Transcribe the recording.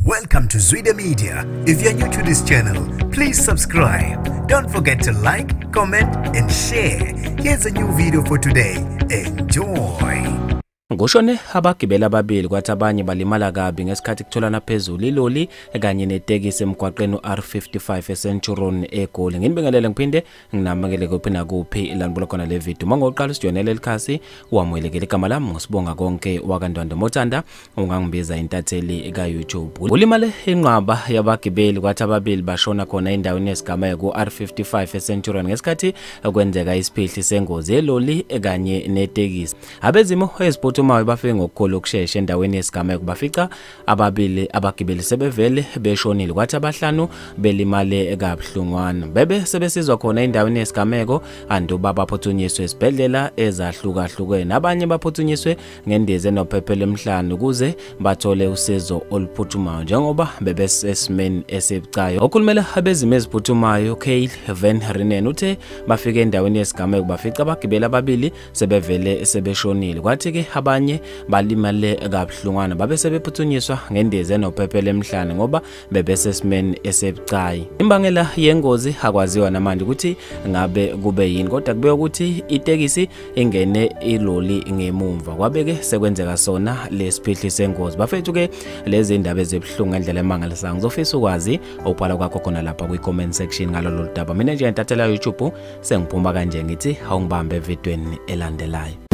Welcome to Zwida Media. If you're new to this channel, please subscribe. Don't forget to like, comment and share. Here's a new video for today. Enjoy. Ngoshone abagibeli ababili kwathi abanye balimala kabi ngesikhathi kutholana phezulu iloli kanye netekisi emgwaqeni uR55 eCenturion eGoli. Nginibingelele ngiphinde nginamakele kuphina kuphi ilanbulo khona le video. Mangoqala usijonele likhasi wamwelekele igama lami ngosibonga konke wakandwanda Mothanda ungangibiza intatheli kaYouTube. Ulimale inqwaba yabagibeli kwathi ababili bashona khona endaweni yesigama kuR55 eCenturion ngesikhathi kwenzeka isiphihli sengozi eloli kanye netekisi. Abezimo umawe bafike ngokukhulu ukusheshsha endaweni yesigama kubafica ababili abagibeli sebevele beshonile kwathi abahlanu belimale kabuhlungwana bebe sebesizwa khona endaweni yesigameko anduba baphuthunyiswe esibhedlela ezahlukahlukene abanye baphuthunyiswe ngendeze nophephelo emhlanu ukuze bathole usizo oluphuthumayo njengoba bebesesimeni esibucayi. Okhulumela abezimo eziphuthumayo Kale Van Renen uthe bafike endaweni yesigameko bafica abagibeli ababili sebevele sebeshonile kwathi ke abanye balimale kabuhlungwana babe sebephuthunyiswa ngendeze nophephelo emhlane ngoba bebesesimeni esibucayi. Imbangela yengozi akwaziwa namanje ukuthi ngabe kube yini kodwa kube ukuthi itekisi ingene iloli ngemumva kwabeke sekwenzeka sona lesiphihli sengozi. Bafethu ke lezi indaba ezibhlungu ngendlela emangalisayo ngizofisa ukwazi ubhala kwakho khona lapha kwi-comment section ngalolu daba. Mina nje entatela YouTube sengiphuma kanje ngithi awungibambe evidweni elandelayo.